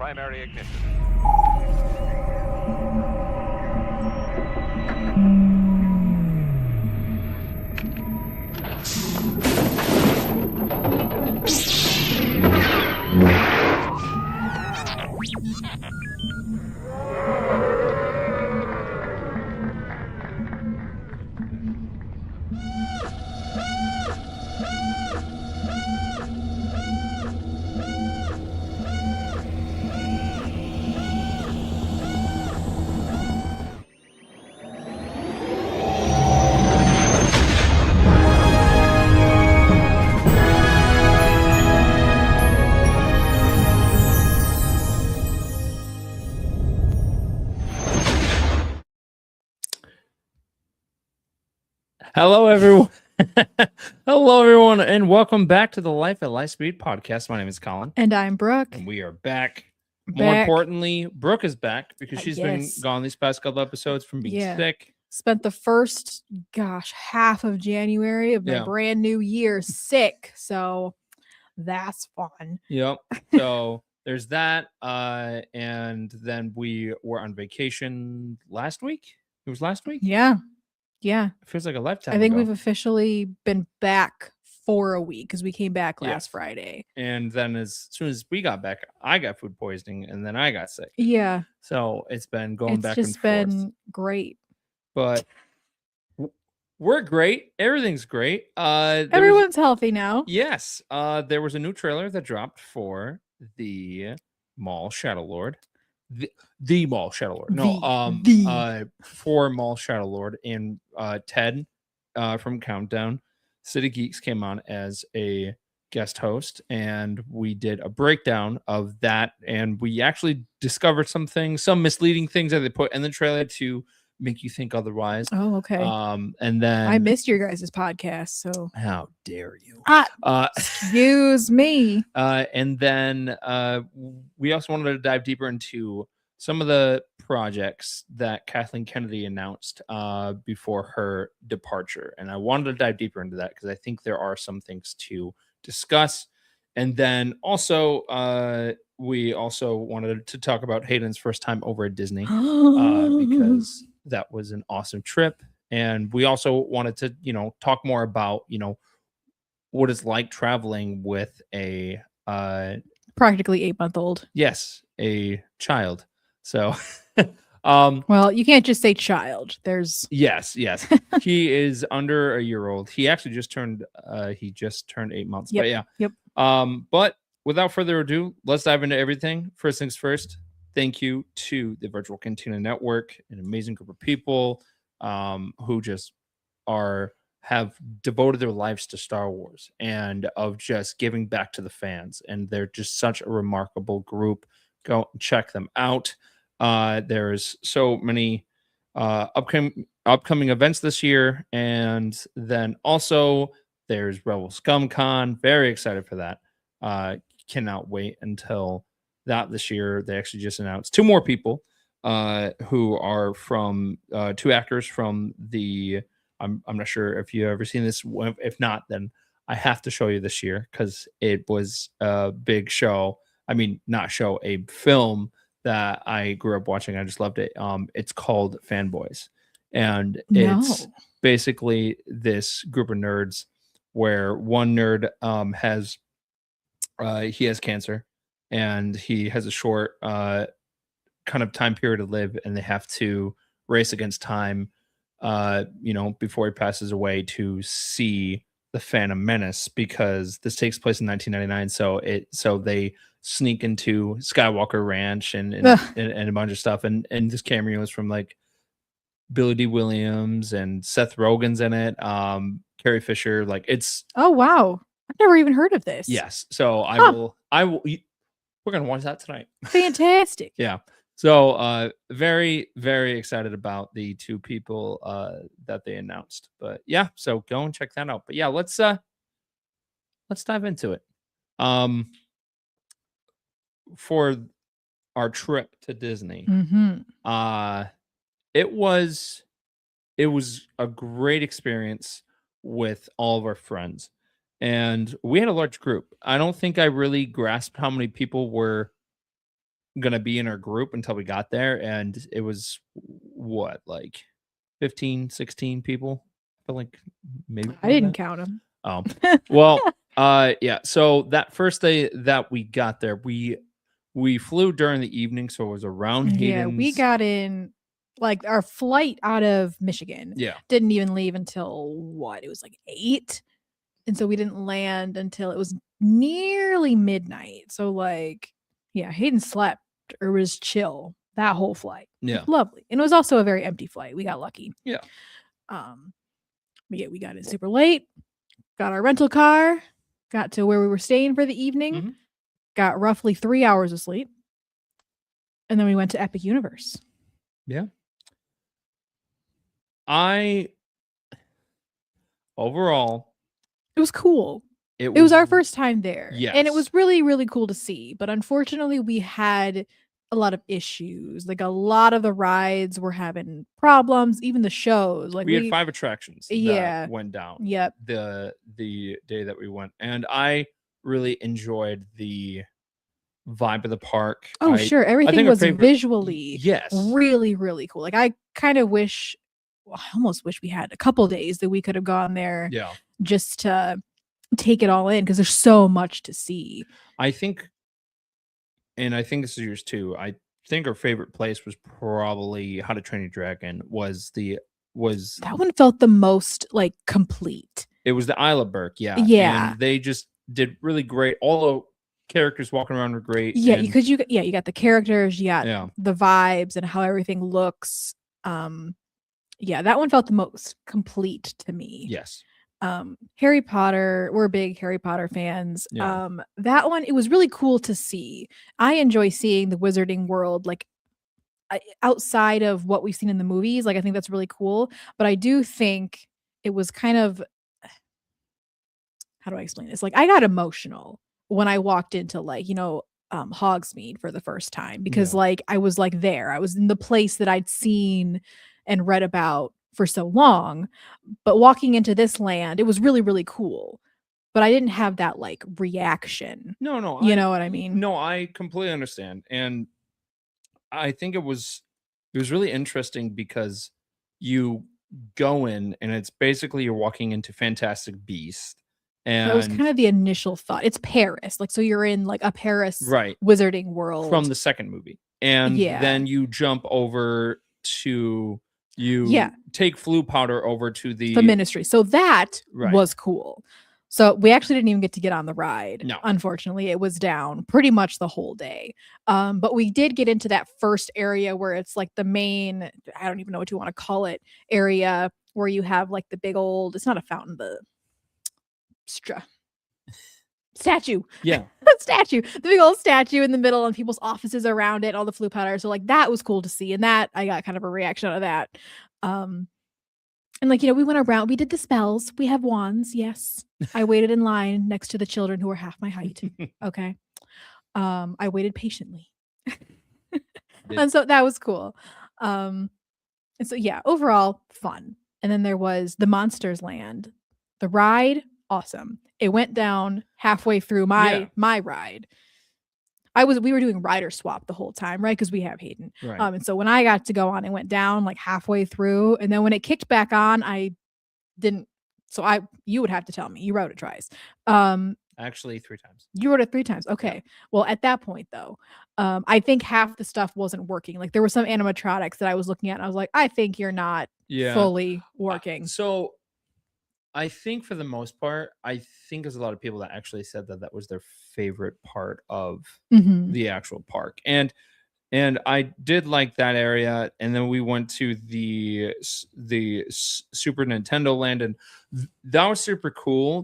primary ignition. Hello, everyone. Hello, everyone, and welcome back to the Life at Lightspeed podcast. My name is Colin, and I'm Brooke. and we are back. More importantly, Brooke is back because she's been gone these past couple episodes from being sick. Spent the first, half of January of my brand new year sick, so that's fun. Yep. So there's that, and then we were on vacation last week. It was last week. Yeah. It feels like a lifetime. I think we've officially been back for a week because we came back last Friday. And then as soon as we got back, I got food poisoning and then I got sick. Yeah. So it's been going back and forth. It's just been great. But we're great. Everything's great. Everyone's healthy now. Yes. There was a new trailer that dropped for the Maul Shadow Lord. The Maul Shadow Lord. No, for Maul Shadow Lord, and Ted from Countdown City Geeks came on as a guest host, and we did a breakdown of that, and we actually discovered some misleading things that they put in the trailer to make you think otherwise. Oh, okay. And then I missed your guys' podcast, so how dare you? Excuse me. And then we also wanted to dive deeper into some of the projects that Kathleen Kennedy announced before her departure. And I wanted to dive deeper into that because I think there are some things to discuss. And then also, we also wanted to talk about Hayden's first time over at Disney because that was an awesome trip. And we also wanted to, talk more about, what it's like traveling with a practically 8-month-old. Yes, a child. So, well, you can't just say child. There's yes. He is under a year old. He actually just turned 8 months. Yep. But yeah. Yep. But without further ado, let's dive into everything. First things first. Thank you to the Virtual Cantina Network, an amazing group of people who just have devoted their lives to Star Wars and of just giving back to the fans. And they're just such a remarkable group. Go check them out. There's so many upcoming events this year. And then also there's Rebel Scum Con. Very excited for that. Cannot wait until that this year. They actually just announced 2 more people who are from 2 actors from the I'm not sure if you've ever seen this. If not, then I have to show you this year because it was a big show. I mean, not show, a film that I grew up watching. I just loved it. It's called Fanboys. And it's basically this group of nerds where one nerd has cancer and he has a short kind of time period to live, and they have to race against time before he passes away to see the Phantom Menace, because this takes place in 1999. So they sneak into Skywalker Ranch and a bunch of stuff. And this cameo is from like Billy D. Williams and Seth Rogen's in it. Carrie Fisher, like it's. Oh, wow. I've never even heard of this. Yes. So I will, we're going to watch that tonight. Fantastic. Yeah. So very, very excited about the 2 people that they announced. But yeah, so go and check that out. But yeah, let's dive into it. For our trip to Disney, it was a great experience with all of our friends, and we had a large group. I don't think I really grasped how many people were gonna be in our group until we got there, and it was what, like 15, 16 people. I feel like maybe I more than didn't that. count them. Oh, well, yeah. So that first day that we got there, we flew during the evening, so it was around Yeah, we Hayden's. got in like our flight out of Michigan Yeah, didn't even leave until what? It was like 8. And so we didn't land until it was nearly midnight. So like, yeah, Hayden slept or was chill that whole flight. It was yeah, lovely. And it was also a very empty flight. We got lucky. yeah. Um, but yeah, we got in super late, got our rental car, got to where we were staying for the evening, Mhm. got roughly 3 hours of sleep, and then we went to Epic Universe. Yeah. Overall, It was cool. it It was our was first time there. And it yes. was really, really cool to see. But unfortunately, we had a lot of issues. Like a lot of the rides were having problems, even the shows. Like We had 5 attractions yeah. that went down Yep. the day that we went, and I really enjoyed the vibe of the park. Oh, I sure. Everything think our was favorite visually yes. really, really cool. Like I kind of wish I almost wish we had a couple days that we could have gone there Yeah. just to take it all in because there's so much to see. I think this is yours too. I think our favorite place was probably How to Train Your Dragon was That one felt the most like complete. it was the Isle of Berk, yeah. Yeah. And they just did really great. All the characters walking around were great. Yeah, and because you got the characters, you got yeah. the vibes and how everything looks. Yeah, that one felt the most complete to me. Yes. Harry Potter, we're big Harry Potter fans. Yeah. That one, it was really cool to see. I enjoy seeing the wizarding world like outside of what we've seen in the movies. Like I think that's really cool, but I do think it was kind of how do I explain this? Like I got emotional when I walked into like, Hogsmeade for the first time because Yeah. like I was like there. I was in the place that I'd seen and read about for so long. But walking into this land, it was really, really cool. But I didn't have that like reaction. No, You know what I mean? No, I completely understand. And I think it was really interesting because you go in and it's basically you're walking into Fantastic Beast. That was And kind of the initial thought. It's Paris. Like, so you're in like a Paris right wizarding world. from the second movie. And then you jump over to take Floo Powder over to the Ministry. So that was cool. So we actually didn't even get to get on the ride. No. Unfortunately, it was down pretty much the whole day. But we did get into that first area where it's like the main, I don't even know what you want to call it, area where you have like the big old, it's not a fountain, the statue. Yeah. Statue. The big old statue in the middle and people's offices around it, all the Floo Powder. So like that was cool to see. And that I got kind of a reaction out of that. And like, we went around, we did the spells. We have wands. Yes. I waited in line next to the children who were half my height. Okay. I waited patiently. And so that was cool. And so yeah, overall fun. And then there was the Monsters Land. The ride, awesome. It went down halfway through my ride. We were doing rider swap the whole time, right? Because we have Hayden. Right. And so when I got to go on, it went down like halfway through. And then when it kicked back on, I didn't. So you would have to tell me. You rode it twice. Actually 3 times. You rode it 3 times. Okay. Yeah. Well, at that point though, I think half the stuff wasn't working. Like there were some animatronics that I was looking at and I was like, I think you're not fully working. So I think for the most part, I think there's a lot of people that actually said that was their favorite part of the actual park. And I did like that area. And then we went to the Super Nintendo Land, and that was super cool.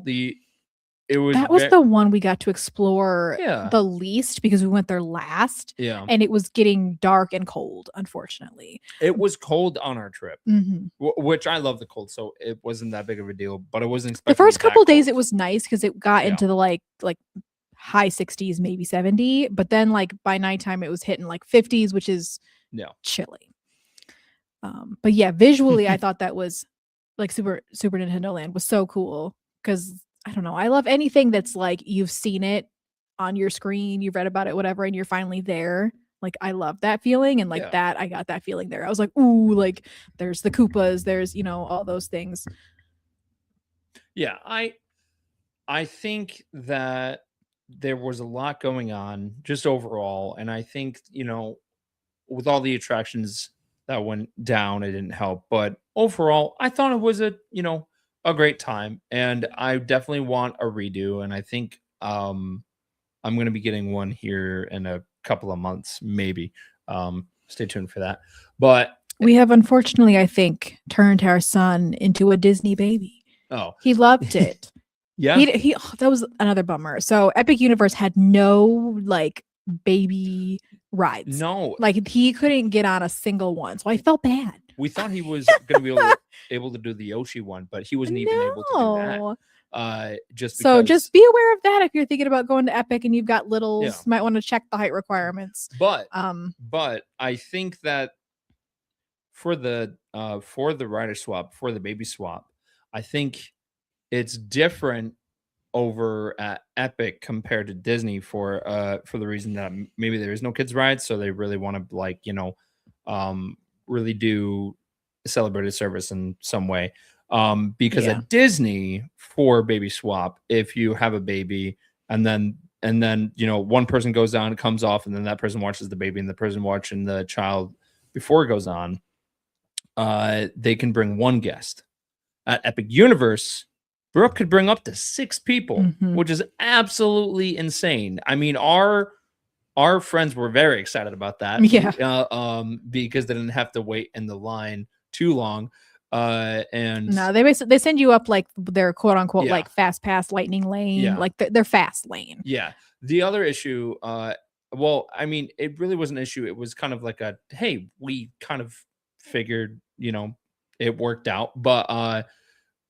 That was the one we got to explore the least because we went there last. Yeah. And it was getting dark and cold, unfortunately. It was cold on our trip, which I love the cold. So it wasn't that big of a deal, but I wasn't expecting the first couple days. It was nice because it got into the like high 60s, maybe 70. But then like by nighttime, it was hitting like 50s, which is chilly. But yeah, visually, I thought that was like Super Nintendo Land was so cool because I don't know. I love anything that's like you've seen it on your screen, you've read about it, whatever, and you're finally there. Like I love that feeling, and like Yeah. that I got that feeling there. I was like, ooh, like there's the Koopas, there's all those things. Yeah, I think that there was a lot going on just overall, and I think, with all the attractions that went down, it didn't help. But overall, I thought it was a great time, and I definitely want a redo. And I think I'm going to be getting one here in a couple of months, maybe. Stay tuned for that. But We have unfortunately, I think, turned our son into a Disney baby. oh, He loved it. yeah, That was another bummer. So Epic Universe had no like baby rides. no, Like he couldn't get on a single one. So I felt bad. we thought he was going to be able to do the Yoshi one, but he wasn't even able to do that. No. Just So because, just be aware of that if you're thinking about going to Epic and you've got littles. Yeah. You might want to check the height requirements. but I think that for the rider swap, for the baby swap, I think it's different over at Epic compared to Disney for the reason that maybe there is no kids rides, so they really want to really do celebrated service in some way. Because Yeah. at Disney for baby swap, if you have a baby and then one person goes on, comes off, and then that person watches the baby, and the person watching the child before it goes on, they can bring one guest. At Epic Universe, Brooke could bring up to 6 people, Mhm. which is absolutely insane. I mean, our friends were very excited about that. Yeah. Because they didn't have to wait in the line too long. And No, they send you up like their quote unquote Yeah. like fast pass lightning lane, Yeah. like their fast lane. yeah, the other issue, well, I mean, it really was an issue. It was kind of like a, hey, we kind of figured, it worked out, but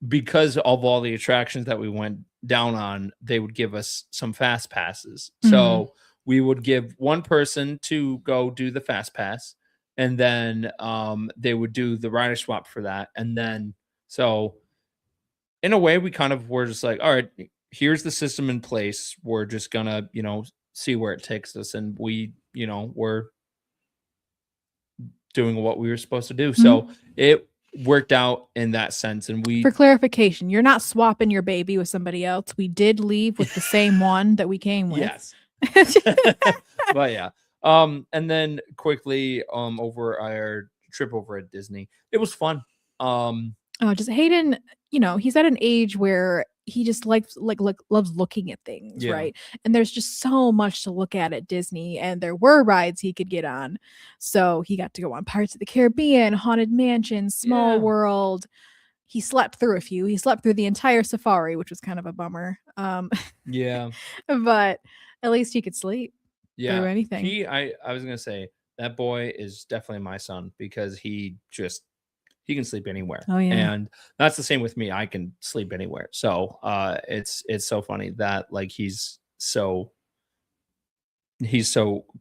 because of all the attractions that we went down on, they would give us some fast passes. So we would give one person to go do the fast pass, and then they would do the rider swap for that. And then, so in a way, we kind of were just like, all right, here's the system in place. We're just gonna, see where it takes us. And we, we're doing what we were supposed to do. So it worked out in that sense. And For clarification, you're not swapping your baby with somebody else. We did leave with the same one that we came with. Yes. But yeah. And then quickly, over our trip over at Disney, it was fun. Just Hayden, he's at an age where he just loves looking at things, Yeah. right? And there's just so much to look at Disney, and there were rides he could get on. So he got to go on Pirates of the Caribbean, Haunted Mansion, Small Yeah. World. He slept through a few. He slept through the entire safari, which was kind of a bummer. Yeah. But at least he could sleep through Yeah. anything. I was gonna say that boy is definitely my son, because he can sleep anywhere. Oh, yeah. And that's the same with me. I can sleep anywhere. So it's so funny that like he's so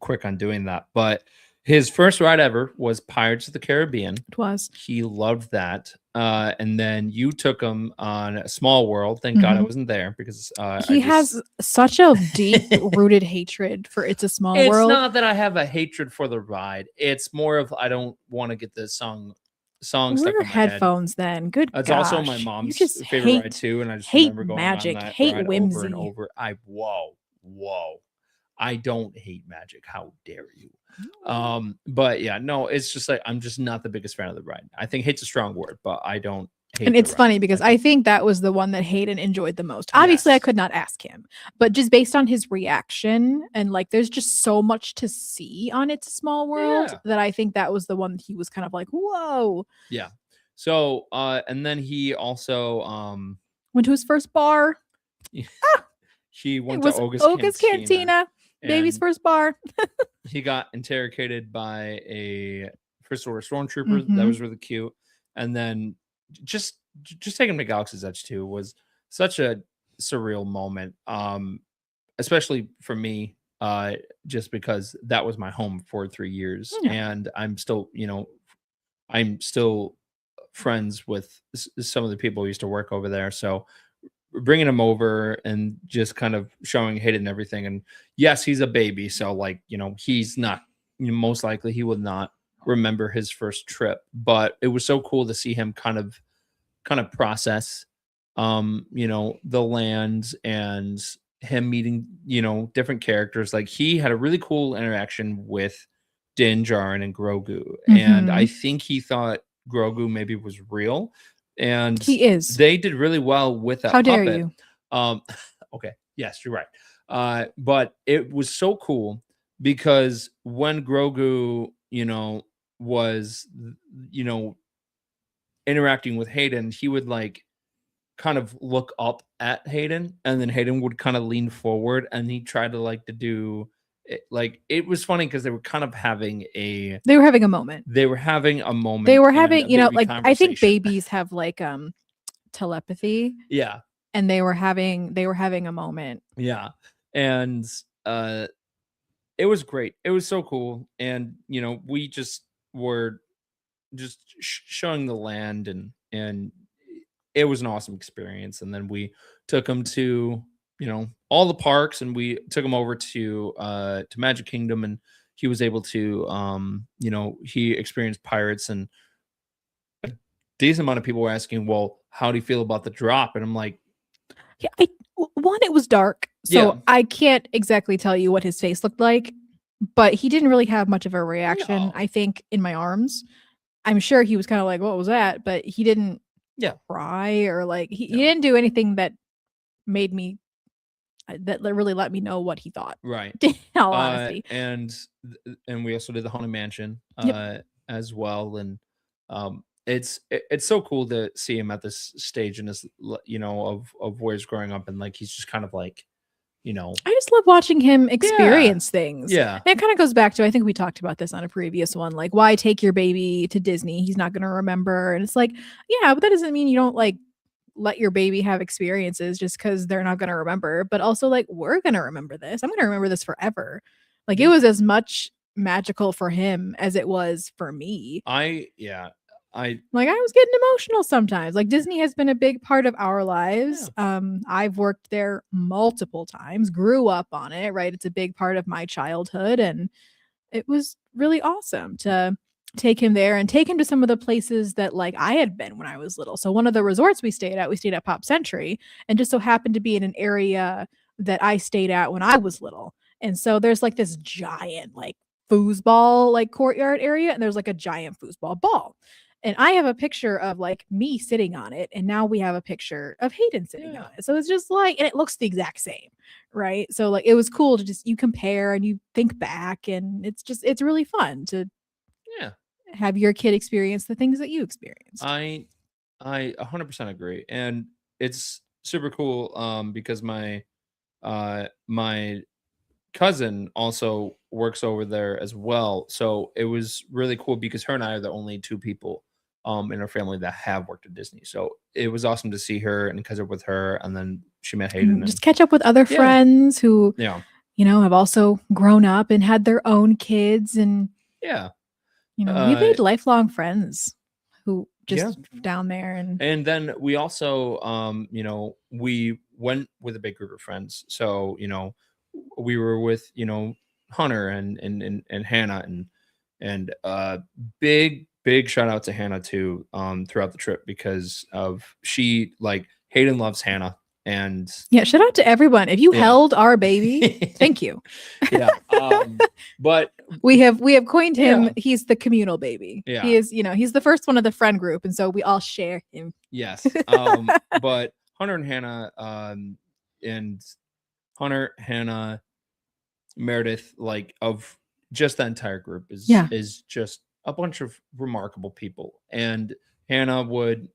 quick on doing that. But his first ride ever was Pirates of the Caribbean. It was. He loved that. And then you took him on Small World. Thank God I wasn't there, because He has such a deep rooted hatred for It's a Small It's World. not that I have a hatred for the ride. It's more of I don't want to get the song stuck Wear in my head. headphones then. Good It's gosh. also my You mom's just favorite ride too, and I just hate remember going magic, on that hate ride whimsy. over and over. Whoa. I don't hate magic. How dare you? But yeah, no, it's just like I'm just not the biggest fan of the ride. I think hate's a strong word, but I don't hate And the it's ride. funny because I think that was the one that Hayden enjoyed the most. Obviously, I Yes. could not ask him, but just based on his reaction, and like there's just so much to see on It's a Small World Yeah. that I think that was the one that he was kind of like, whoa. Yeah. So and then he also Went to his first bar. he It went was to Oga's Cantina. Baby's and first bar. he got interrogated by a First Order stormtrooper. That was really cute. And then just taking him to Galaxy's Edge too was such a surreal moment. Especially for me, just because that was my home for 3 years. Yeah. And I'm still friends with some of the people who used to work over there. So bringing him over and just kind of showing Hayden everything. And yes, he's a baby. So like, he's not most likely he will not remember his first trip, but it was so cool to see him kind of process the land and him meeting different characters. Like he had a really cool interaction with Din Djarin and Grogu, and I Mhm. think he thought Grogu maybe was real, and He is. they did really well with that How dare puppet. you? um okay, yes, you're right. But it was so cool because when Grogu was you know interacting with Hayden, he would like kind of look up at Hayden, and then Hayden would kind of lean forward, and he tried to like to do it. Like it was funny because they were kind of having a They were having a moment. they were having a They moment were and having, a baby like I think conversation. babies have like telepathy, Yeah, and they were having a moment. yeah, and uh, it was great. It was so cool, and we just were just showing the land, and it was an awesome experience. And then we took him to all the parks, and we took him over to Magic Kingdom, and he was able to he experienced pirates. And a decent amount of people were asking, well, how do you feel about the drop? And I'm like, Yeah, one, it was dark, yeah, so I can't exactly tell you what his face looked like, but he didn't really have much of a reaction. no, I think in my arms, I'm sure he was kind of like, "What was that?" But he didn't yeah, cry or like he no, didn't do anything that made me really let me know what he thought. right. In all honesty. And we also did the Haunted Mansion Yep. as well. And it's so cool to see him at this stage in his of where he's growing up, and like he's just kind of like you know I just love watching him yeah, experience things. yeah, And it kind of goes back to, I think we talked about this on a previous one, like why take your baby to Disney? He's not going to remember. And it's like, yeah, but that doesn't mean you don't like let your baby have experiences just because they're not going to remember. But also, like, we're going to remember this. I'm going to remember this forever. Like, it yeah. was as much magical for him as it was for me. I Like, I was getting emotional sometimes. Like, Disney has been a big part of our lives. yeah, I've worked there multiple times, grew up on it, right? It's a big part of my childhood, and it was really awesome to take him there and take him to some of the places that like I had been when I was little. So one of the resorts we stayed at Pop Century, and just so happened to be in an area that I stayed at when I was little. And so there's like this giant like foosball like courtyard area, and there's like a giant foosball ball. And I have a picture of like me sitting on it, and now we have a picture of Hayden sitting on yeah, it. So it's just like, and it looks the exact same, right? So like it was cool to just you compare and you think back, and it's really fun to yeah. have your kid experience the things that you experienced. I I 100% agree, and it's super cool because my cousin also works over there as well. So it was really cool because her and I are the only two people in our family that have worked at Disney. So it was awesome to see her and catch up with her, and then she met Hayden. And And just catch up with other yeah, friends who, yeah, have also grown up and had their own kids, and yeah, we've uh made lifelong friends who yeah. just down there. And And then we also we went with a big group of friends. So we were with Hunter and Hannah, and big shout out to Hannah too throughout the trip, because of she like Hayden loves Hannah. And yeah, shout out to everyone. If you yeah. held our baby, thank you. Yeah, but We have coined yeah, him, he's the communal baby. He yeah, is, he's the first one of the friend group, and so we all share him. yes. But Hunter and Hannah, and Hunter, Hannah, Meredith, like of just that entire group Yeah. is just a bunch of remarkable people. And Hannah would,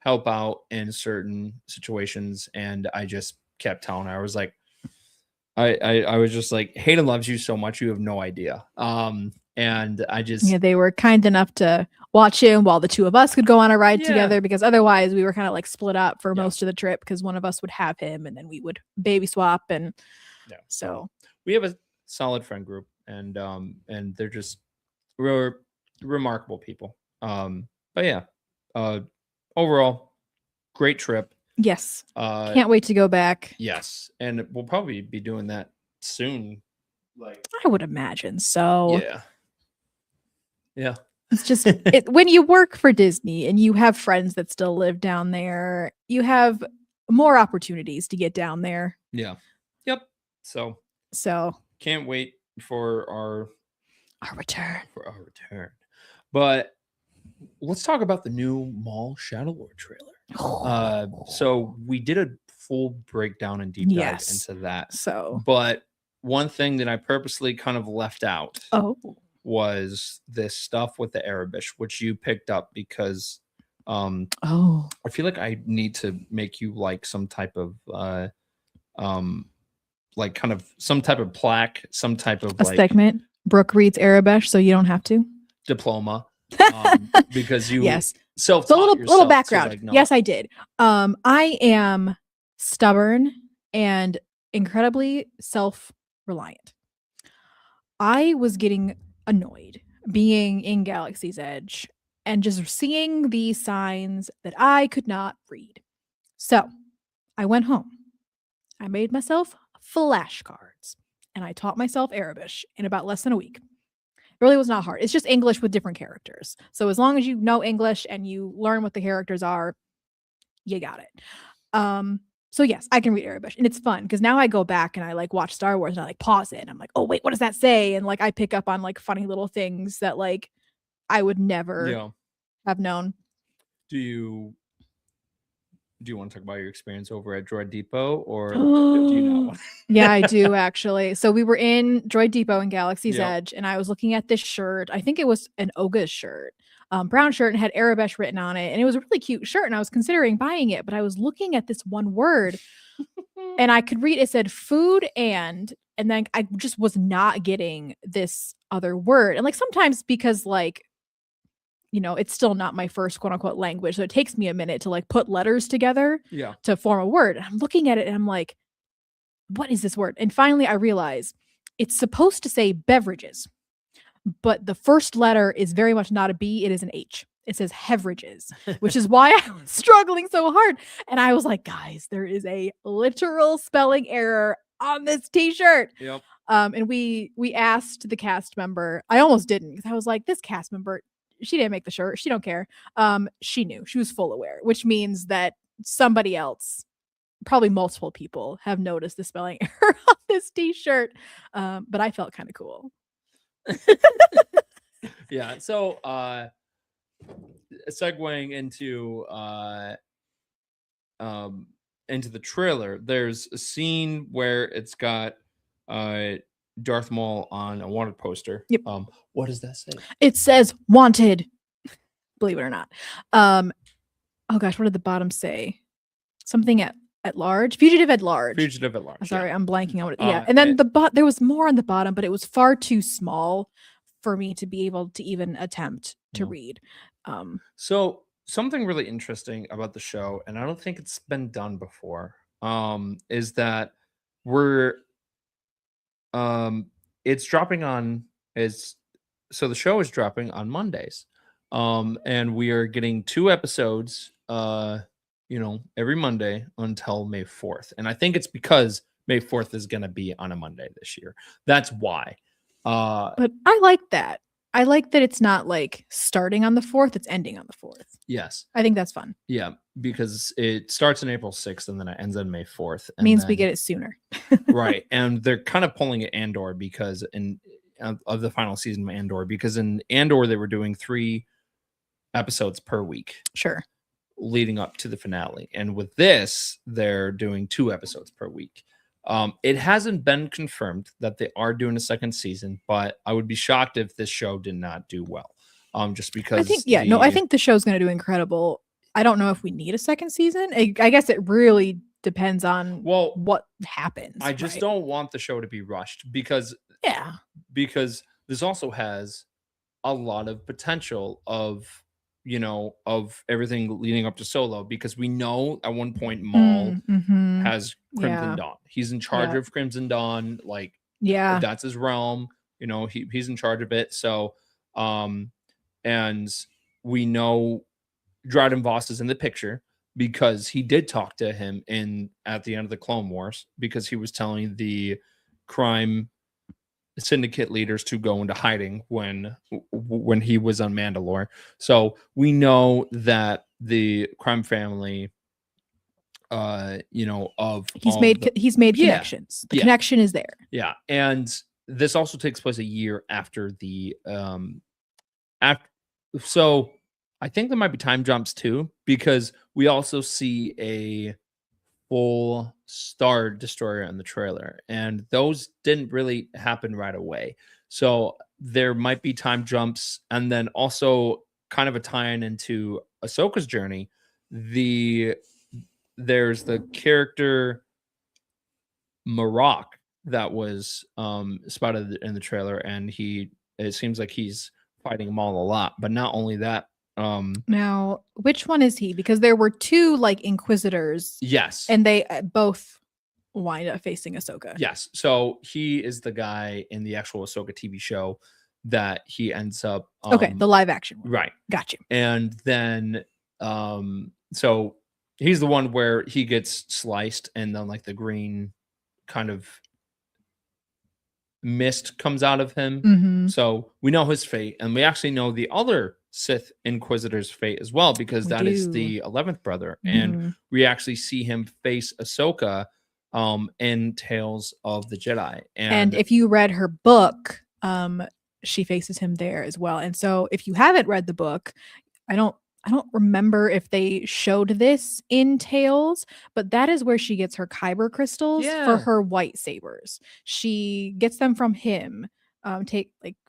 help out in certain situations, and I just kept telling her, I was like, I was just like, Hayden loves you so much, you have no idea. And I Yeah, just they were kind enough to watch him while the two of us could go on a ride yeah, together, because otherwise we were kind of like split up for yeah, most of the trip, because one of us would have him and then we would baby swap. And yeah. So so we have a solid friend group, and they're just re- remarkable people. But yeah, uh, overall, great trip. yes, Uh, can't wait to go back. yes, and we'll probably be doing that soon. Like, I would imagine so. Yeah. It's just when you work for Disney and you have friends that still live down there, you have more opportunities to get down there. Yeah. Yep. So can't wait for our return. But let's talk about the new Maul Shadow Lord trailer. So we did a full breakdown and deep dive into that. So, But one thing that I purposely kind of left out was this stuff with the Arabish, which you picked up because I feel like I need to make you like some type of like kind of some type of plaque, some type of a segment. Brooke reads Arabish, so you don't have to. Diploma. Because you yes. So a little background. Yes, I did. I am stubborn and incredibly self-reliant. I was getting annoyed being in Galaxy's Edge and just seeing these signs that I could not read. So I went home. I made myself flashcards and I taught myself Arabish in about less than a week. It really was not hard. It's just English with different characters. So as long as you know English and you learn what the characters are, you got it. So yes, I can read Arabish and it's fun because now I go back and I like watch Star Wars and I like pause it and I'm like, oh wait, what does that say? And like I pick up on like funny little things that like I would never have known. Do you want to talk about your experience over at Droid Depot or do you not want? Yeah, I do actually. So we were in Droid Depot in Galaxy's Edge and I was looking at this shirt. I think it was an Oga's shirt. Brown shirt and had Arabish written on it. And it was a really cute shirt. And I was considering buying it, but I was looking at this one word and I could read, it said food and then I just was not getting this other word. And like sometimes because like, you know, it's still not my first quote unquote language. So it takes me a minute to like put letters together to form a word. And I'm looking at it and I'm like, what is this word? And finally I realize it's supposed to say beverages. But the first letter is very much not a B, it is an H. It says Heverages, which is why I was struggling so hard. And I was like, guys, there is a literal spelling error on this t-shirt. Yep. And we asked the cast member. I almost didn't because I was like, this cast member, she didn't make the shirt. She don't care. She knew. She was full aware, which means that somebody else, probably multiple people, have noticed the spelling error on this t-shirt. But I felt kind of cool. Yeah. So segueing into the trailer, there's a scene where it's got Darth Maul on a wanted poster. Yep. What does that say? It says wanted. Believe it or not. Oh gosh, what did the bottom say? Something at large. Fugitive at large. Fugitive at large. Sorry, I'm blanking on it. Yeah. And then there was more on the bottom, but it was far too small for me to be able to even attempt to read. So something really interesting about the show, and I don't think it's been done before, is that it's dropping on so the show is dropping on Mondays. And we are getting 2 episodes every Monday until May 4th. And I think it's because May 4th is going to be on a Monday this year. That's why. But I like that. I like that it's not like starting on the 4th, it's ending on the 4th. Yes. I think that's fun. Yeah, because it starts on April 6th and then it ends on May 4th. Means we get it sooner. Right. And they're kind of pulling it Andor because of the final season of Andor, because in Andor they were doing 3 episodes per week. Sure. Leading up to the finale. And with this, they're doing 2 episodes per week. It hasn't been confirmed that they are doing a second season, but I would be shocked if this show did not do well. Just because I think the show's going to do incredible. I don't know if we need a second season. I guess it really depends on what happens. I just don't want the show to be rushed because this also has a lot of potential of everything leading up to Solo, because we know at one point Maul has Crimson Dawn. He's in charge of Crimson Dawn. Like, that's his realm. He's in charge of it. So, and we know Dryden Voss is in the picture because he did talk to him at the end of the Clone Wars, because he was telling the crime syndicate leaders to go into hiding when he was on Mandalore. So we know that the crime family, of He's made Yeah. connections. The Yeah. connection is there. Yeah, and this also takes place a year after the after. So I think there might be time jumps too, because we also see a full Star Destroyer in the trailer, and those didn't really happen right away. So there might be time jumps, and then also kind of a tie-in into Ahsoka's journey. There's the character Marok that was spotted in the trailer, and it seems like he's fighting Maul a lot. But not only that, Now, which one is he? Because there were two like Inquisitors, yes, and they both wind up facing Ahsoka. yes. So he is the guy in the actual Ahsoka TV show that he ends up Okay, the live action one. right. Got you. And then so he's the one where he gets sliced, and then like the green kind of mist comes out of him. Mhm. So we know his fate, and we actually know the other Sith Inquisitor's fate as well, because We that is do. the 11th brother, and Mhm. we actually see him face Ahsoka in Tales of the Jedi. And if you read her book, she faces him there as well. And so if you haven't read the book, I don't remember if they showed this in Tales, but that is where she gets her kyber crystals for Yeah. her white sabers. She gets them from him,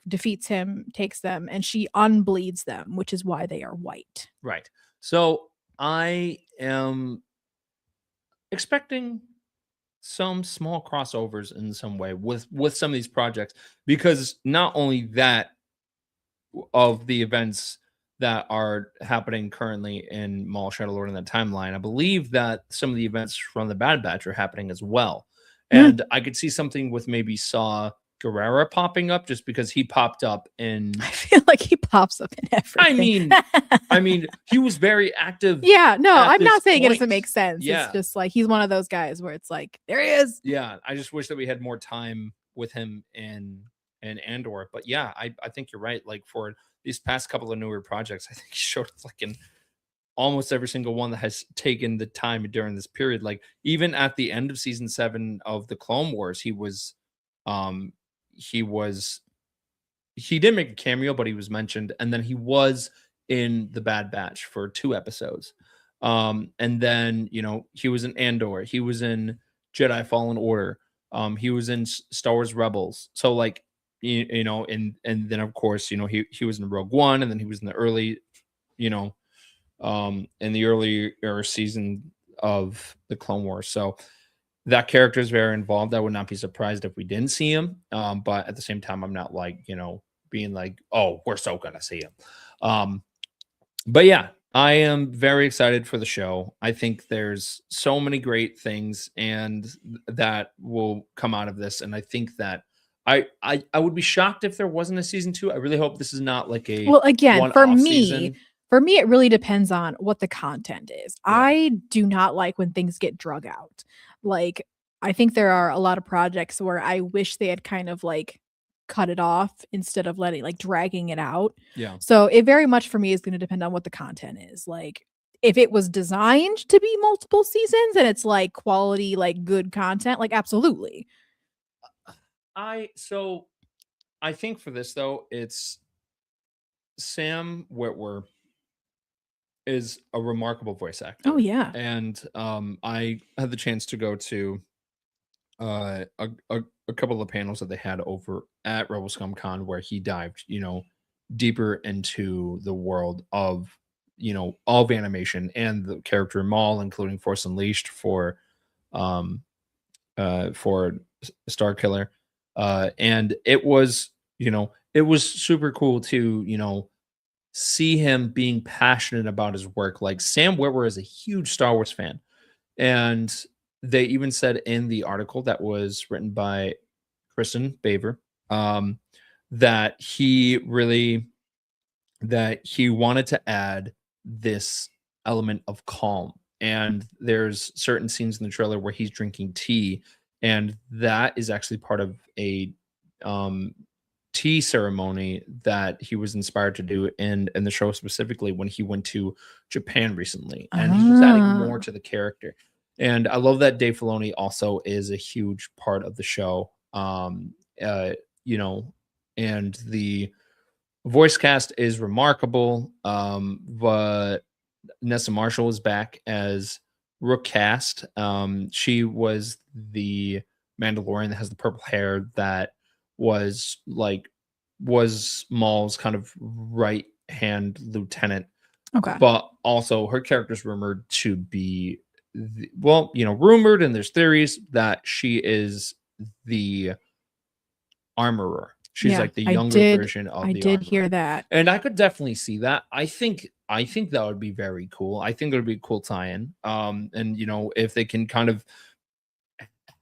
defeats him, takes them, and she unbleeds them, which is why they are white. right. So I am expecting some small crossovers in some way with some of these projects, because not only that, of the events that are happening currently in Maul Shadow Lord in that timeline, I believe that some of the events from the Bad Batch are happening as well. And I could see something with maybe Saw Gerrera popping up, just because he popped up in. I feel like he pops up in everything. I mean, he was very active. Yeah, no, at I'm not this saying it doesn't point. make sense. Yeah. It's just like he's one of those guys where it's like, there he is. Yeah, I just wish that we had more time with him in Andor. But yeah, I think you're right. Like for these past couple of newer projects, I think he showed up like in almost every single one that has taken the time during this period. Like even at the end of season 7 of the Clone Wars, he didn't make a cameo, but he was mentioned, and then he was in the Bad Batch for 2 episodes. And then he was in Andor, he was in Jedi Fallen Order, he was in Star Wars Rebels. So like and then of course he was in Rogue One, and then he was in the early in the earlier season of the Clone Wars. So that character is very involved. I would not be surprised if we didn't see him. But at the same time, I'm not like, being like, oh, we're so gonna see him. But yeah, I am very excited for the show. I think there's so many great things and that will come out of this. And I think that I would be shocked if there wasn't a season 2. I really hope this is not like a Well, again, for one-off me, season. it really depends on what the content is. Yeah. I do not like when things get drug out. Like, I think there are a lot of projects where I wish they had kind of like cut it off instead of dragging it out. Yeah. So it very much for me is going to depend on what the content is. Like, if it was designed to be multiple seasons and it's like quality, like good content, like absolutely. I think for this though, it's Sam Witwer is a remarkable voice actor. Oh yeah. And I had the chance to go to a couple of panels that they had over at Rebel Scum Con, where he dived deeper into the world of of animation and the character Maul, including Force Unleashed for Star Killer. And it was super cool to see him being passionate about his work. Like Sam Witwer is a huge Star Wars fan, and they even said in the article that was written by Kristen Baver that he wanted to add this element of calm. And there's certain scenes in the trailer where he's drinking tea, and that is actually part of a tea ceremony that he was inspired to do in the show, specifically when he went to Japan recently, and he's just adding more to the character. And I love that Dave Filoni also is a huge part of the show. You know, and the voice cast is remarkable. But Nessa Marshall is back as Rook Cast. She was the Mandalorian that has the purple hair that was Maul's kind of right hand lieutenant. Okay. But also her character's rumored to be rumored, and there's theories that she is the armorer. She's like the younger version of the armorer. I did hear that. And I could definitely see that. I think that would be very cool. I think it would be a cool tie-in. And if they can kind of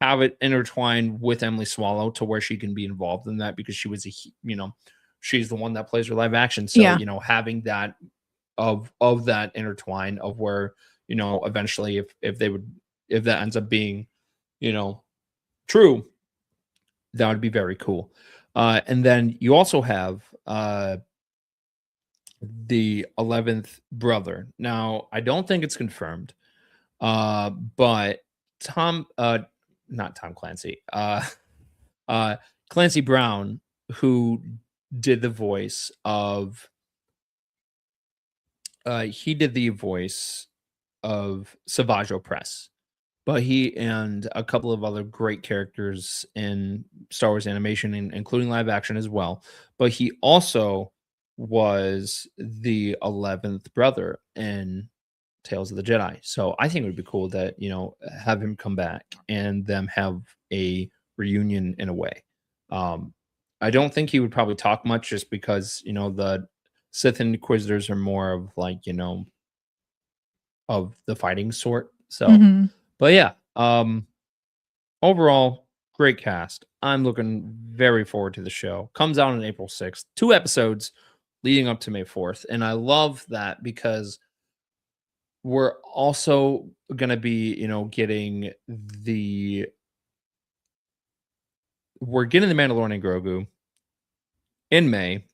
have it intertwined with Emily Swallow to where she can be involved in that, because she was she's the one that plays her live action. So, having that of that intertwine of where, eventually if that ends up being, true, that would be very cool. And then you also have the 11th brother. Now, I don't think it's confirmed, but not Tom Clancy, Clancy Brown, who did the voice of Savage Opress, but he and a couple of other great characters in Star Wars animation, including live action as well. But he also was the 11th brother in Tales of the Jedi. So I think it would be cool that, have him come back and them have a reunion in a way. I don't think he would probably talk much, just because, the Sith Inquisitors are more of like, of the fighting sort. So, but yeah, overall, great cast. I'm looking very forward to the show. Comes out on April 6th, 2 episodes leading up to May 4th. And I love that, because we're also going to be, getting the Mandalorian and Grogu in May.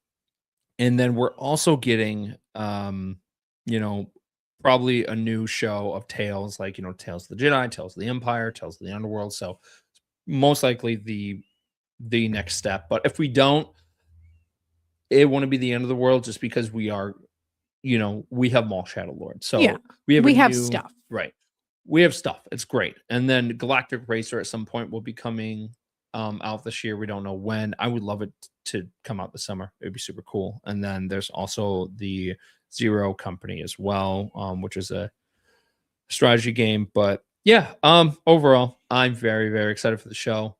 And then we're also getting, probably a new show of Tales, like, Tales of the Jedi, Tales of the Empire, Tales of the Underworld. So most likely the next step. But if we don't, it won't be the end of the world, just because we are, we have Maul Shadow Lord. So we have stuff. Right. We have stuff. It's great. And then Galactic Racer at some point will be coming out this year. We don't know when. I would love it to come out this summer. It would be super cool. And then there's also the Zero Company as well, which is a strategy game. But yeah, overall, I'm very, very excited for the show.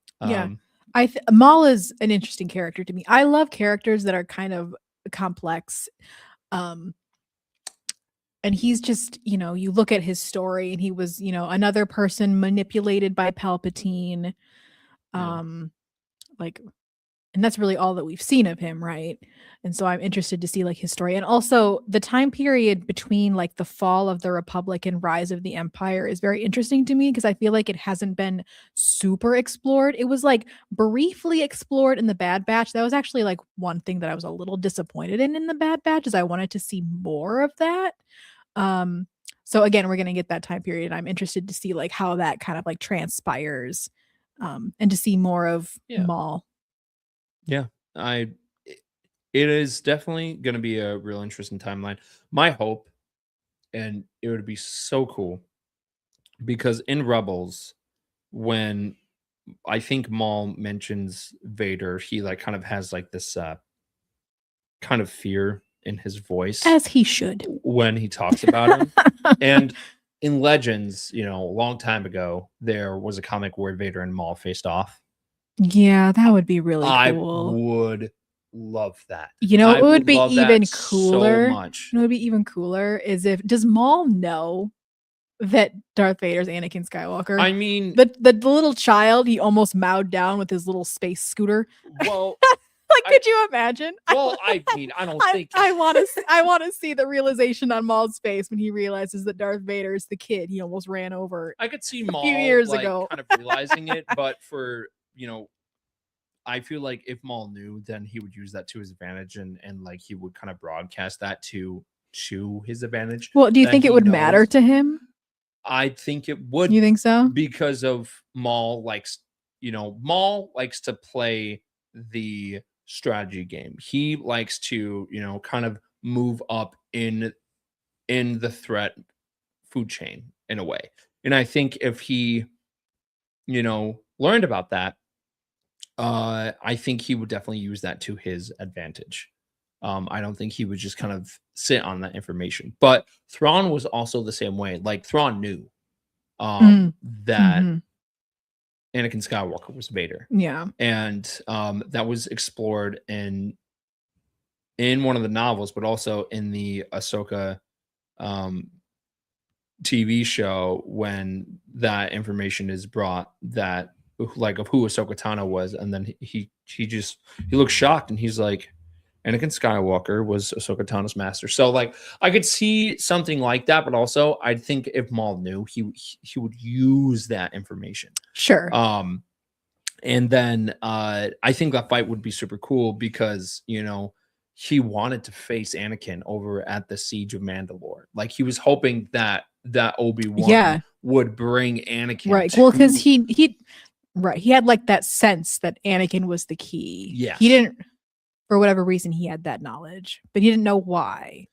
Maul is an interesting character to me. I love characters that are kind of complex. And he's just, you look at his story, and he was, another person manipulated by Palpatine. And that's really all that we've seen of him, right? And so I'm interested to see like his story. And also the time period between like the fall of the Republic and rise of the Empire is very interesting to me, because I feel like it hasn't been super explored. It was like briefly explored in the Bad Batch. That was actually like one thing that I was a little disappointed in the Bad Batch, is I wanted to see more of that. So again, we're going to get that time period. I'm interested to see like how that kind of like transpires, and to see more of Maul. Yeah, it is definitely going to be a real interesting timeline. My hope, and it would be so cool, because in Rebels, when I think Maul mentions Vader, he like kind of has like this kind of fear in his voice, as he should, when he talks about him. And in Legends, a long time ago, there was a comic where Vader and Maul faced off. Yeah, that would be really cool. I would love that. It would be even cooler. So much. It would be even cooler is does Maul know that Darth Vader's Anakin Skywalker? I mean, the little child he almost mowed down with his little space scooter. Well, could you imagine? Well, I mean, I don't think I want to see the realization on Maul's face when he realizes that Darth Vader is the kid he almost ran over. I could see Maul a few years ago kind of realizing it, but for I feel like if Maul knew, then he would use that to his advantage, and like he would kind of broadcast that to his advantage. Well, do you that think it he would matter knows. to him? I think it would, You think so? because of Maul likes, Maul likes to play the strategy game. He likes to, kind of move up in the threat food chain in a way. And I think if he, learned about that, I think he would definitely use that to his advantage. I don't think he would just kind of sit on that information. But Thrawn was also the same way. Like Thrawn knew Mm. that Mhm. Anakin Skywalker was Vader, Yeah. and that was explored in one of the novels, but also in the Ahsoka um, TV show when that information is brought, that like of who Ahsoka Tano was, and then he looks shocked and he's like, Anakin Skywalker was Ahsoka Tano's master. So like I could see something like that, but also I think if Maul knew, he would use that information. Sure. And then I think that fight would be super cool because he wanted to face Anakin over at the Siege of Mandalore. Like he was hoping that Obi-Wan would bring Anakin. Right. Well, because he had like that sense that Anakin was the key. Yes. He didn't, for whatever reason, he had that knowledge, but he didn't know why.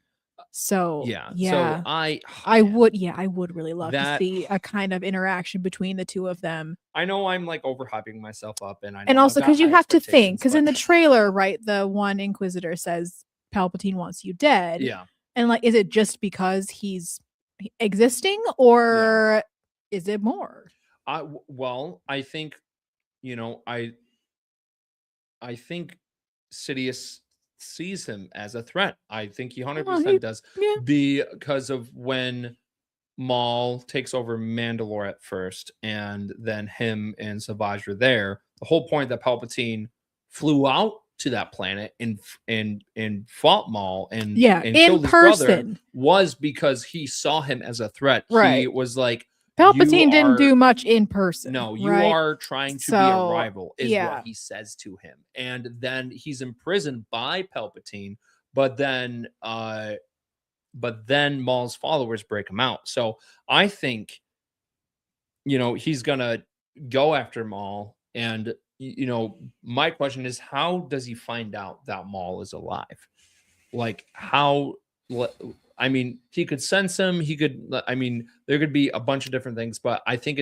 So yeah. yeah, So I would really love to That- see a kind of interaction between the two of them. I know I'm like overhyping myself up, and Also because you have to think, because in the but- trailer, right, the one Inquisitor says Palpatine wants you dead. yeah. And like, is it just because he's existing, or is it more? Well, I think, I think Sidious sees him as a threat. I think he 100% does, because of when Maul takes over Mandalore at first, and then him and Savage were there. The whole point that Palpatine flew out to that planet and fought Maul and killed his brother was because he saw him as a threat. Right. He was like, Palpatine didn't do much in person. No, you right? are trying to be a rival, is what he says to him. And then he's imprisoned by Palpatine, but then Maul's followers break him out. So I think, he's gonna go after Maul. And my question is, how does he find out that Maul is alive? Like how? I mean, he could sense him. He could. I mean, there could be a bunch of different things, but I think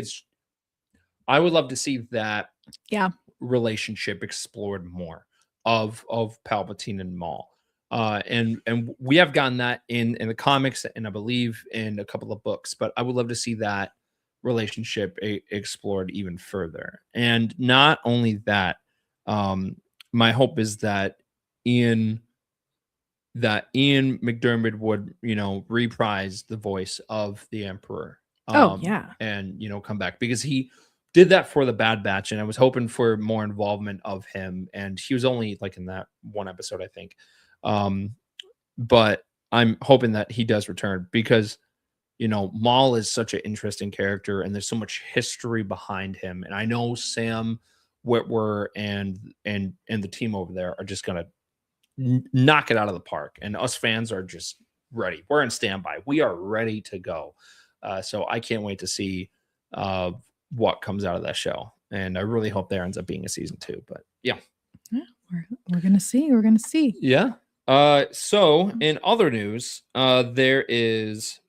I would love to see that relationship explored more of Palpatine and Maul. And we have gotten that in the comics, and I believe in a couple of books, but I would love to see that relationship explored even further. And not only that, my hope is that Ian McDermott would, reprise the voice of the Emperor. And come back, because he did that for the Bad Batch, and I was hoping for more involvement of him, and he was only like in that one episode, I think. But I'm hoping that he does return, because Maul is such an interesting character, and there's so much history behind him. And I know Sam Witwer and the team over there are just gonna knock it out of the park, and us fans are just ready. We're in standby. We are ready to go. So I can't wait to see what comes out of that show, and I really hope there ends up being a season 2. But we're gonna see. Yeah. So in other news, there is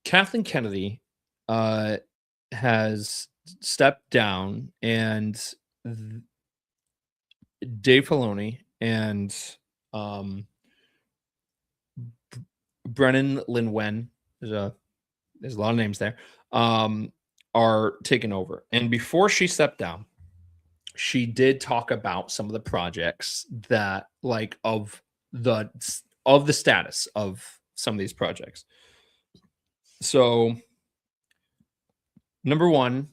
Kathleen Kennedy has stepped down, and Dave Filoni and Brennan Lin-Wen, there's a lot of names there, are taking over. And before she stepped down, she did talk about some of the projects that, like, of the status of some of these projects. So, number one,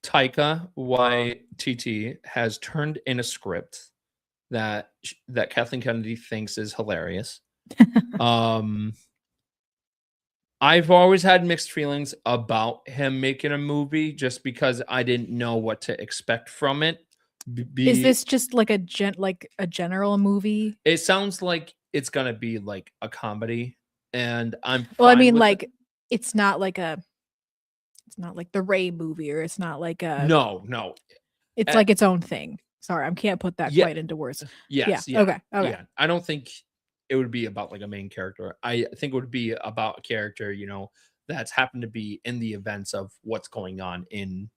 Taika Waititi has turned in a script that Kathleen Kennedy thinks is hilarious. I've always had mixed feelings about him making a movie, just because I didn't know what to expect from it. Is this just like a general movie? It sounds like it's gonna be like a comedy, and I'm Well, I fine mean, with it. like it's not like the Ray movie, or it's not like a No. it's Uh, like its own thing. Sorry, I can't put that Yeah. quite into words. Yes. Yeah. Okay. Yeah. I don't think it would be about like a main character. I think it would be about a character, that's happened to be in the events of what's going on in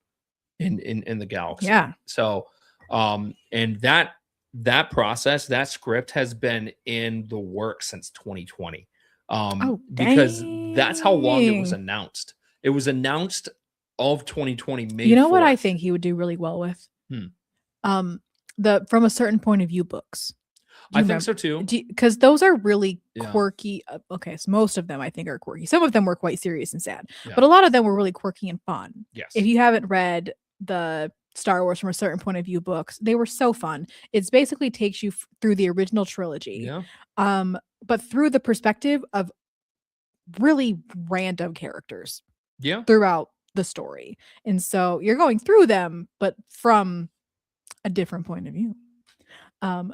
the galaxy. Yeah. So, and that process, that script has been in the works since 2020. Oh, Because that's how long it was dang. announced. It was announced of 2020 May You know what I 4th. think he would do really well with? Hmm. The From a Certain Point of View books. I think so too. Because those are really Yeah. quirky. Okay, so most of them I think are quirky. Some of them were quite serious and sad, Yeah. but a lot of them were really quirky and fun. Yes. If you haven't read the Star Wars From a Certain Point of View books, they were so fun. It's basically takes you through the original trilogy, Yeah. but through the perspective of really random characters Yeah. throughout the story. And so you're going through them, but from a different point of view.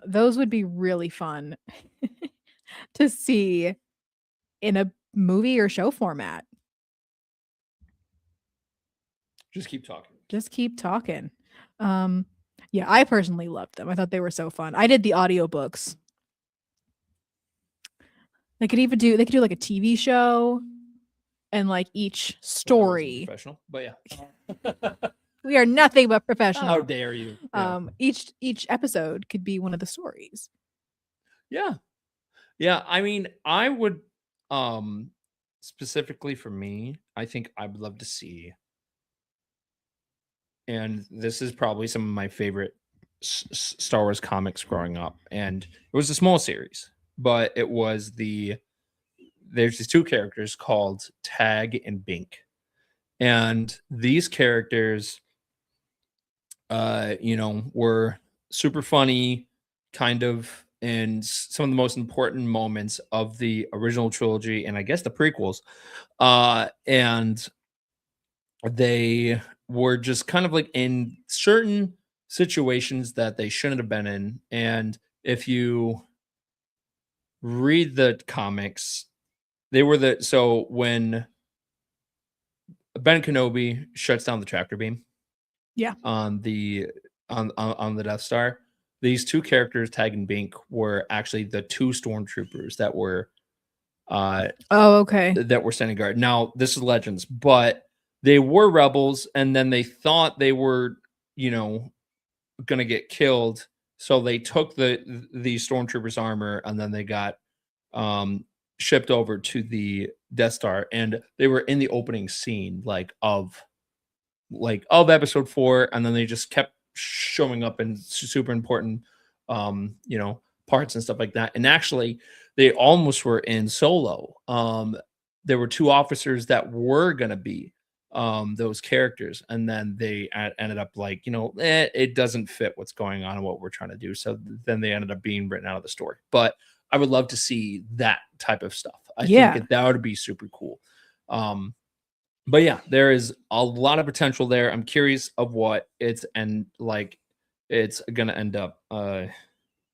Those would be really fun to see in a movie or show format. Just keep talking. Just keep talking. Yeah, I personally loved them. I thought they were so fun. I did the audiobooks. They could do like a TV show, and like each story. Professional, but yeah. We are nothing but professional. How dare you? Yeah. Each episode could be one of the stories. Yeah. Yeah. I mean, I would specifically for me, I think I would love to see, and this is probably some of my favorite Star Wars comics growing up, and it was a small series, but it was there's these two characters called Tag and Bink, and these characters were super funny, kind of, in some of the most important moments of the original trilogy and I guess the prequels. And they were just kind of like in certain situations that they shouldn't have been in. And if you read the comics, they were so when Ben Kenobi shuts down the tractor beam, Yeah. on the Death Star, these two characters, Tag and Bink, were actually the two stormtroopers that were okay. that were standing guard. Now, this is Legends, but they were rebels, and then they thought they were, gonna get killed. So they took the stormtroopers' armor, and then they got shipped over to the Death Star, and they were in the opening scene of episode 4, and then they just kept showing up in super important parts and stuff like that. And actually they almost were in Solo. There were two officers that were gonna be those characters, and then they ended up it doesn't fit what's going on and what we're trying to do, so then they ended up being written out of the story. But I would love to see that type of stuff. I think that would be super cool. But yeah, there is a lot of potential there. I'm curious of what it's gonna end up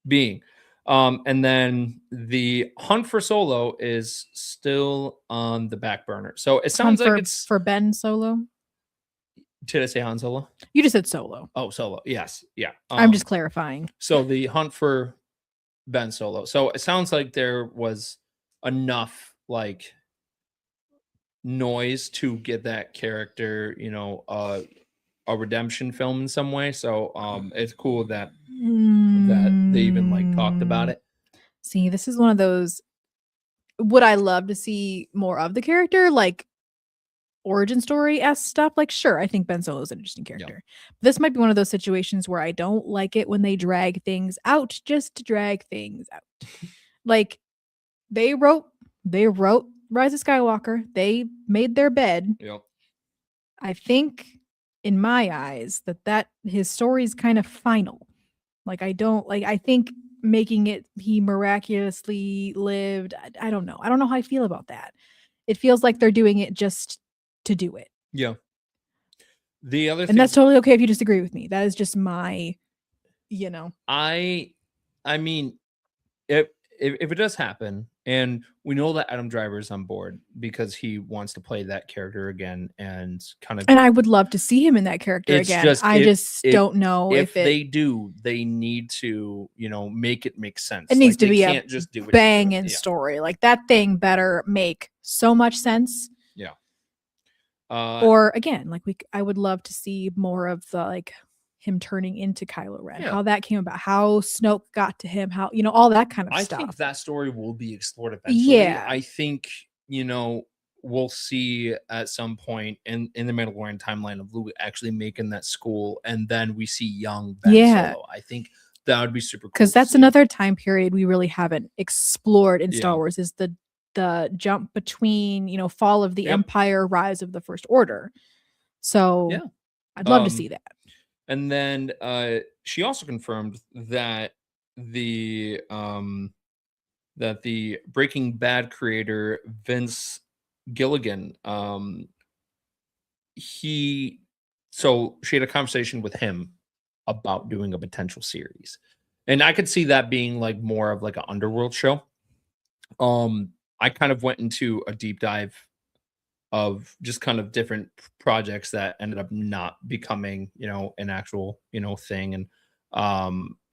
being. And then the hunt for Solo is still on the back burner. So it sounds like it's for Ben Solo. Did I say Han Solo? You just said Solo. Oh, Solo. Yes. Yeah. I'm just clarifying. So the hunt for Ben Solo. So it sounds like there was enough noise to get that character, a redemption film in some way. So it's cool that they even talked about it. See, this is one of those, would I love to see more of the character, origin story s stuff? Sure, I think Ben Solo is an interesting character. This might be one of those situations where I don't like it when they drag things out just to drag things out. They wrote Rise of Skywalker. They made their bed. Yep. I think, in my eyes, that his story is kind of final. I think making it he miraculously lived. I don't know. I don't know how I feel about that. It feels like they're doing it just to do it. Yeah. The other thing, and that's totally okay if you disagree with me. That is just my you know. I mean, if it does happen, and we know that Adam Driver is on board because he wants to play that character again and kind of, And I would love to see him in that character it's again. just I just don't know if if it they do, they need to, make it make sense. it needs Like to they be a can't just do it. banging Yeah. story. Like that thing better make so much sense. Yeah. Or again, like I would love to see more of the like him turning into Kylo Ren, Yeah. how that came about, how Snoke got to him, how all that kind of I stuff. think that story will be explored eventually. Yeah. I think, we'll see at some point in the Mandalorian timeline of Luke actually making that school, and then we see young Ben Yeah. Solo. I think that would be super cool. Because to that's see. another time period we really haven't explored in Star Yeah. Wars is the jump between, fall of the Yep. Empire, rise of the First Order. So Yeah. I'd love to see that. And then she also confirmed that the Breaking Bad creator Vince Gilligan, she had a conversation with him about doing a potential series, and I could see that being like more of like an underworld show. I kind of went into a deep dive of just kind of different projects that ended up not becoming, an actual, thing.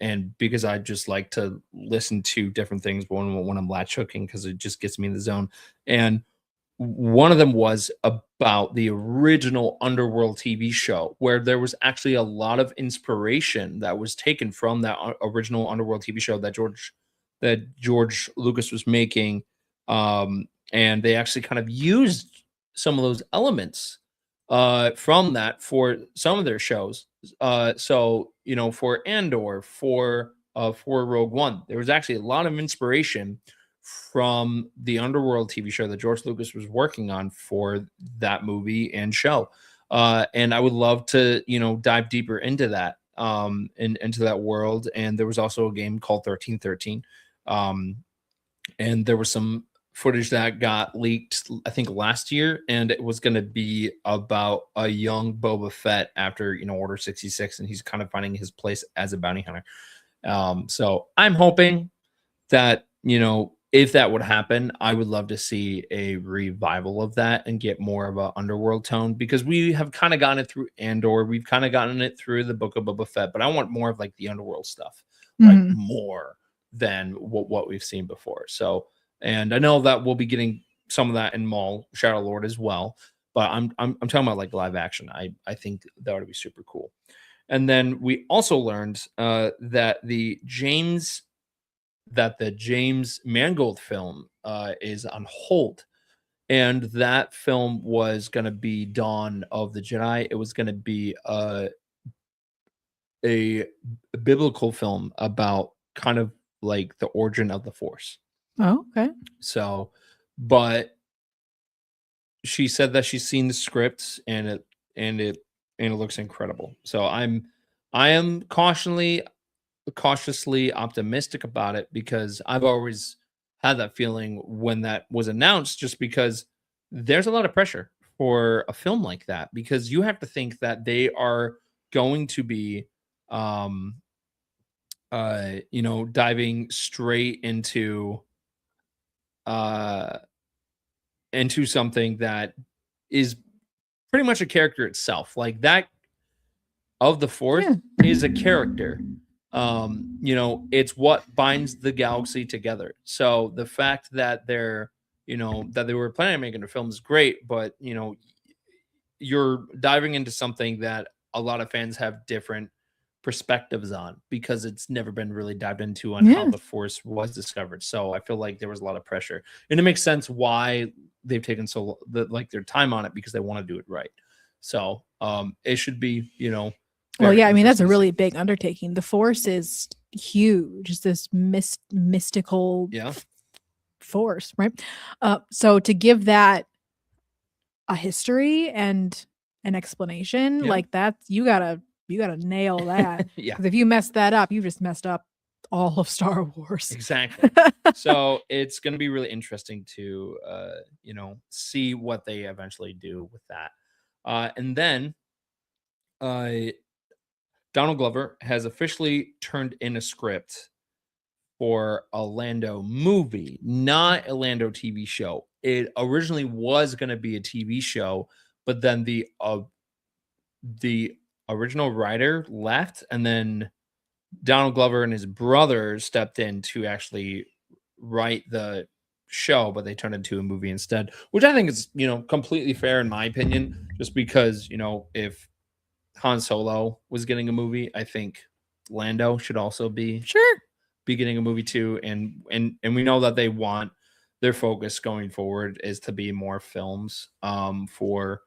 And because I just like to listen to different things when I'm latch hooking, because it just gets me in the zone. And one of them was about the original Underworld TV show, where there was actually a lot of inspiration that was taken from that original Underworld TV show that George Lucas was making. And they actually kind of used some of those elements from that for some of their shows. For Andor, for Rogue One, there was actually a lot of inspiration from the Underworld TV show that George Lucas was working on for that movie and show. And I would love to, dive deeper into that, into that world. And there was also a game called 1313. And there was some footage that got leaked, I think last year, and it was going to be about a young Boba Fett after, Order 66, and he's kind of finding his place as a bounty hunter. So I'm hoping that, if that would happen, I would love to see a revival of that and get more of a underworld tone, because we have kind of gotten it through Andor. We've kind of gotten it through the Book of Boba Fett, but I want more of like the underworld stuff, like more than what we've seen before. So, and I know that we'll be getting some of that in Maul, Shadow Lord as well, but I'm talking about like live action. I think that would be super cool. And then we also learned that the James Mangold film is on hold, and that film was going to be Dawn of the Jedi. It was going to be a biblical film about kind of like the origin of the Force. Oh, okay. So, but she said that she's seen the scripts, and it looks incredible. So I am cautiously optimistic about it, because I've always had that feeling when that was announced, just because there's a lot of pressure for a film like that, because you have to think that they are going to be diving straight into something that is pretty much a character itself. Like that of the Force is a character. It's what binds the galaxy together. So the fact that that they were planning on making a film is great, but you're diving into something that a lot of fans have different perspectives on, because it's never been really dived into on how the Force was discovered. So I feel like there was a lot of pressure, and it makes sense why they've taken their time on it, because they want to do it right. So it should be, well, yeah, I mean, that's a interesting to really see. big undertaking. The Force is huge. It's this mystical force, right? So to give that a history and an explanation, like that, you gotta nail that. Yeah. Because if you mess that up, you just messed up all of Star Wars. Exactly. So it's going to be really interesting to see what they eventually do with that. And then Donald Glover has officially turned in a script for a Lando movie, not a Lando TV show. It originally was going to be a TV show, but then the original writer left, and then Donald Glover and his brother stepped in to actually write the show, but they turned it into a movie instead, which I think is, completely fair in my opinion, just because, if Han Solo was getting a movie, I think Lando should also be getting a movie too. And we know that they want their focus going forward is to be more films for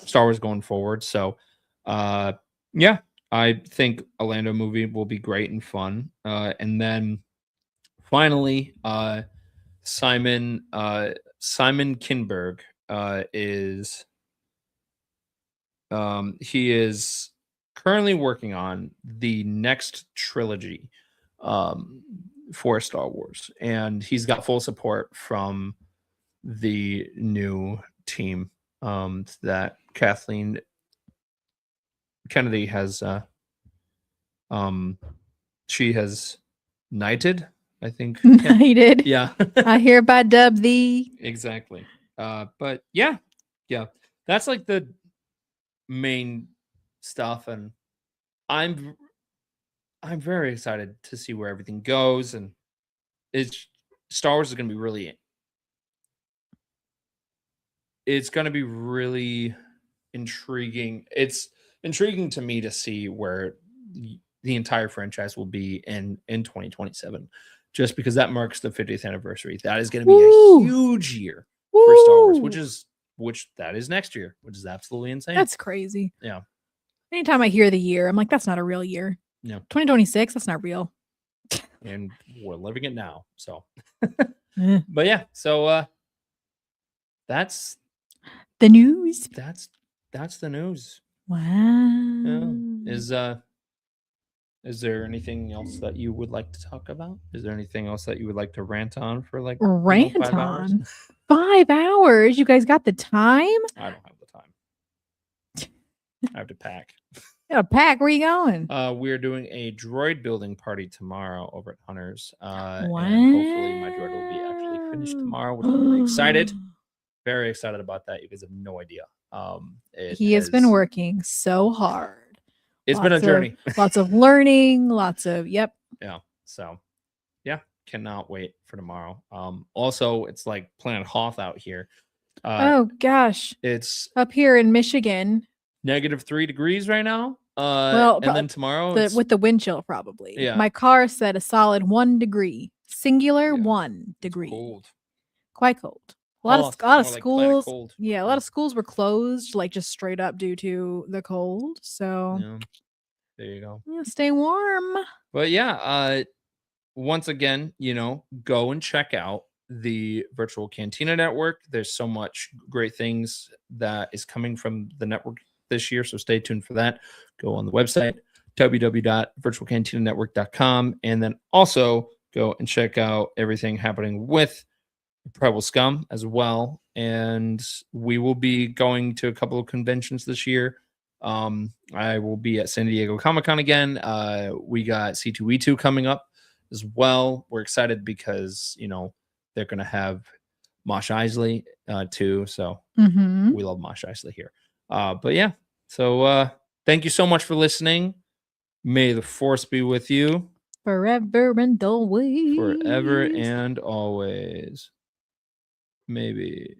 Star Wars going forward. So yeah, I think a Lando movie will be great and fun. And then finally, Simon Kinberg is he is currently working on the next trilogy for Star Wars, and he's got full support from the new team that Kathleen Kennedy has she has knighted, I think. Knighted. Yeah. I hereby dub thee. Exactly. But yeah, that's like the main stuff, and I'm very excited to see where everything goes, and Star Wars is going to be really intriguing. It's intriguing to me to see where the entire franchise will be in 2027, just because that marks the 50th anniversary. That is going to be a huge year for Star Wars, which that is next year, which is absolutely insane. That's crazy. Yeah. Anytime I hear the year, I'm like, that's not a real year. No. 2026, that's not real. And we're living it now. So, but yeah, so that's the news. That's the news. Wow. Yeah. Is there anything else that you would like to talk about? Is there anything else that you would like to rant on for 5 hours? 5 hours? You guys got the time? I don't have the time. I have to pack. Yeah, pack. Where are you going? We're doing a droid building party tomorrow over at Hunter's. Wow. And hopefully my droid will be actually finished tomorrow, which I'm really excited. Very excited about that. You guys have no idea. He has been working so hard. It's been a journey. Lots of learning, lots of Yeah. So yeah, cannot wait for tomorrow. Also, it's like Planet Hoth out here. Oh gosh. It's up here in Michigan. -3 degrees right now. Well, and then tomorrow with the wind chill, probably. Yeah. My car said a solid 1 degree. Singular 1 degree. It's cold. Quite cold. A lot of schools. Like a lot of schools were closed, like just straight up due to the cold. So there you go. Yeah, stay warm. But yeah, once again, go and check out the Virtual Cantina Network. There's so much great things that is coming from the network this year, so stay tuned for that. Go on the website, www.virtualcantinanetwork.com, and then also go and check out everything happening with Rebel Scum as well. And we will be going to a couple of conventions this year. I will be at San Diego Comic-Con again. We got C2E2 coming up as well. We're excited because they're gonna have Mosh Isley too. So we love Mosh Isley here. But yeah, so thank you so much for listening. May the force be with you forever and always. Forever and always. Maybe.